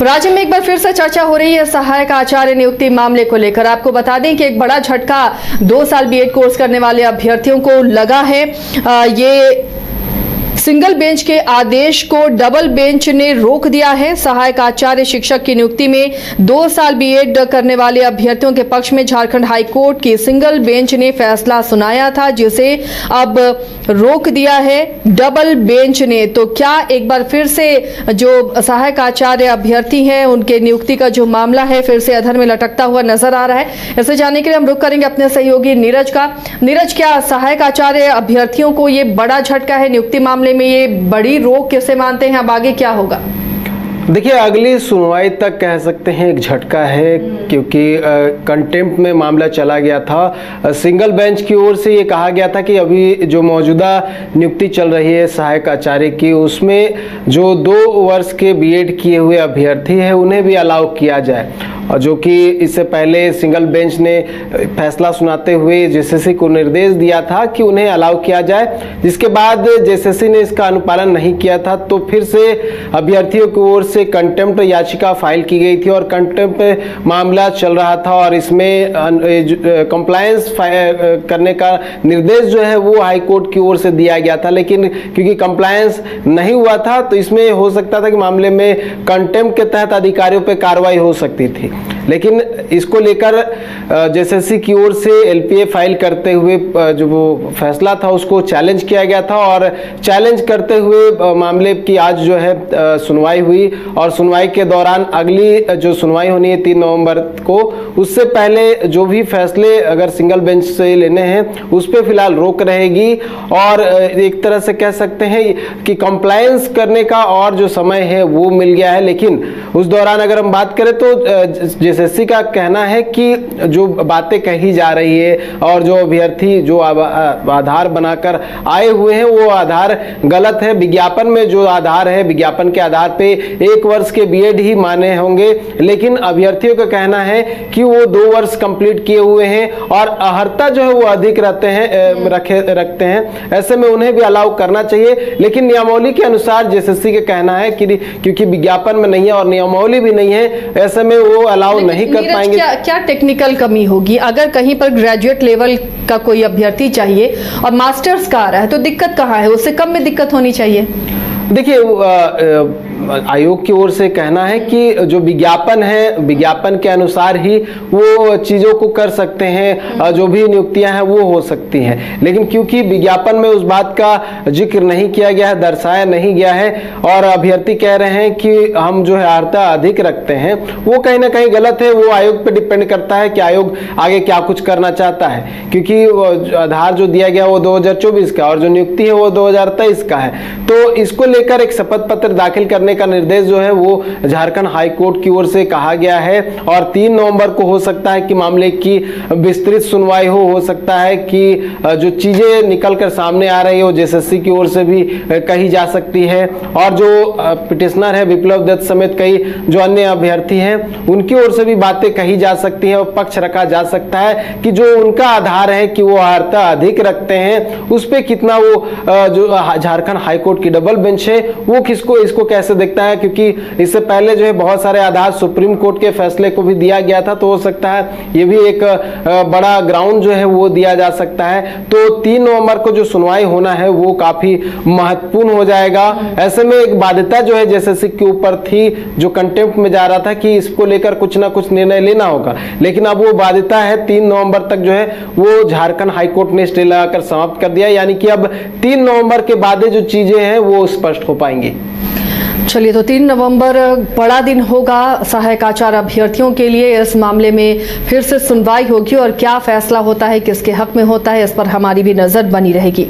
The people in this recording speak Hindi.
राज्य में एक बार फिर से चर्चा हो रही है सहायक आचार्य नियुक्ति मामले को लेकर। आपको बता दें कि एक बड़ा झटका 2 साल बीएड कोर्स करने वाले अभ्यर्थियों को लगा है। ये सिंगल बेंच के आदेश को डबल बेंच ने रोक दिया है। सहायक आचार्य शिक्षक की नियुक्ति में 2 साल बीएड करने वाले अभ्यर्थियों के पक्ष में झारखंड हाईकोर्ट की सिंगल बेंच ने फैसला सुनाया था, जिसे अब रोक दिया है डबल बेंच ने। तो क्या एक बार फिर से जो सहायक आचार्य अभ्यर्थी हैं उनके नियुक्ति का जो मामला है फिर से अधर में लटकता हुआ नजर आ रहा है? इसे जानने के लिए हम रुख करेंगे अपने सहयोगी नीरज का। नीरज, क्या सहायक आचार्य अभ्यर्थियों को ये बड़ा झटका है नियुक्ति मामले में? ये बड़ी रोक कैसे मानते हैं? अब आगे क्या होगा? देखिए, अगली सुनवाई तक कह सकते हैं एक झटका है, क्योंकि कंटेम्प्ट में मामला चला गया था। सिंगल बेंच की ओर से ये कहा गया था कि अभी जो मौजूदा नियुक्ति चल रही है सहायक आचार्य की, उसमें जो 2 वर्ष के बीएड किए हुए अभ्यर्थी हैं उन्हें भी अलाउ किया जाए, और जो कि इससे पहले सिंगल बेंच ने फैसला सुनाते हुए जेएसएससी को निर्देश दिया था कि उन्हें अलाउ किया जाए, जिसके बाद जेएसएससी ने इसका अनुपालन नहीं किया था। तो फिर से अभ्यर्थियों की ओर से कंटेम्प्ट याचिका फाइल की गई थी और कंटेम्प्ट मामला चल रहा था, और इसमें कंप्लायंस करने का निर्देश जो है वो हाई कोर्ट की ओर से दिया गया था। लेकिन क्योंकि कंप्लायंस नहीं हुआ था तो इसमें हो सकता था कि मामले में कंटेम्प्ट के तहत अधिकारियों पर कार्रवाई हो सकती थी। लेकिन इसको लेकर जेएसएससी की ओर से एलपीए फाइल करते हुए जो वो फैसला था उसको चैलेंज किया गया था, और चैलेंज करते हुए मामले की आज जो है सुनवाई हुई। और सुनवाई के दौरान अगली जो सुनवाई होनी है 3 नवंबर को, उससे पहले जो भी फैसले अगर सिंगल बेंच से लेने हैं उस पर फिलहाल रोक रहेगी। और एक तरह से कह सकते हैं कि कंप्लायंस करने का और जो समय है वो मिल गया है। लेकिन उस दौरान अगर हम बात करें तो जेएसएससी का कहना है कि जो बातें कही जा रही है और जो अभ्यर्थी जो आधार बनाकर आए हुए हैं वो आधार गलत है। विज्ञापन में जो आधार है, विज्ञापन के आधार पे 1 वर्ष के बीएड ही माने होंगे, लेकिन अभ्यर्थियों का कहना है कि वो 2 वर्ष कंप्लीट किए हुए हैं और अर्हता जो है वो अधिक रखते हैं। ऐसे में उन्हें भी अलाउ करना चाहिए, लेकिन नियमावली के अनुसार जेएसएससी का कहना है कि क्योंकि विज्ञापन में नहीं है और नियमावली भी नहीं है, ऐसे में वो अलाउ नहीं कर पाएंगे। क्या टेक्निकल कमी होगी? अगर कहीं पर ग्रेजुएट लेवल का कोई अभ्यर्थी चाहिए और मास्टर्स का आ रहा है तो दिक्कत कहाँ है? उससे कम में दिक्कत होनी चाहिए। देखिए, आयोग की ओर से कहना है कि जो विज्ञापन है, विज्ञापन के अनुसार ही वो चीज़ों को कर सकते हैं, जो भी नियुक्तियां हैं वो हो सकती हैं। लेकिन क्योंकि विज्ञापन में उस बात का जिक्र नहीं किया गया है, दर्शाया नहीं गया है, और अभ्यर्थी कह रहे हैं कि हम जो है अर्हता अधिक रखते हैं, वो कहीं ना कहीं गलत है। वो आयोग पर डिपेंड करता है कि आयोग आगे क्या कुछ करना चाहता है, क्योंकि आधार जो दिया गया वो 2024 का और जो नियुक्ति है वो 2023 का है। तो इसको लेकर एक शपथ पत्र दाखिल करने का निर्देश जो है वो झारखंड हाई कोर्ट की ओर से कहा गया है, और 3 नवंबर को हो सकता है कि मामले की विस्तृत सुनवाई हो सकता है कि जो चीजें निकलकर सामने आ रही है वो जेएसएससी की ओर से भी कही जा सकती है, और जो पिटिशनर है विप्लव दत्त समेत कई जो अन्य अभ्यर्थी हैं उनकी ओर से भी बातें कही जा सकती हैं और पक्ष रखा जा सकता है कि जो उनका आधार है कि वो अर्हता अधिक रखते हैं, उस पर कितना वो जो झारखंड हाई कोर्ट की डबल बेंच है वो इसको कैसे देखता है। क्योंकि इससे पहले जो है बहुत सारे आधार सुप्रीम कोर्ट के फैसले को भी दिया गया था, तो हो सकता है ये भी एक बड़ा ग्राउंड जो है वो दिया जा सकता है। तो 3 नवंबर को जो सुनवाई होना है वो काफी महत्वपूर्ण हो जाएगा। ऐसे में एक बाध्यता जो है जेएसएससी के ऊपर थी, जो कंटेम्प्ट में जा रहा था कि इसको लेकर कुछ ना कुछ निर्णय लेना होगा, लेकिन अब वो बाध्यता है 3 नवंबर तक जो है वो झारखंड हाईकोर्ट ने स्टे लगाकर समाप्त कर दिया, यानी कि अब 3 नवंबर के बाद जो चीजें हैं वो स्पष्ट हो पाएंगी। चलिए, तो 3 नवंबर बड़ा दिन होगा सहायक आचार्य अभ्यर्थियों के लिए। इस मामले में फिर से सुनवाई होगी और क्या फैसला होता है, किसके हक में होता है, इस पर हमारी भी नजर बनी रहेगी।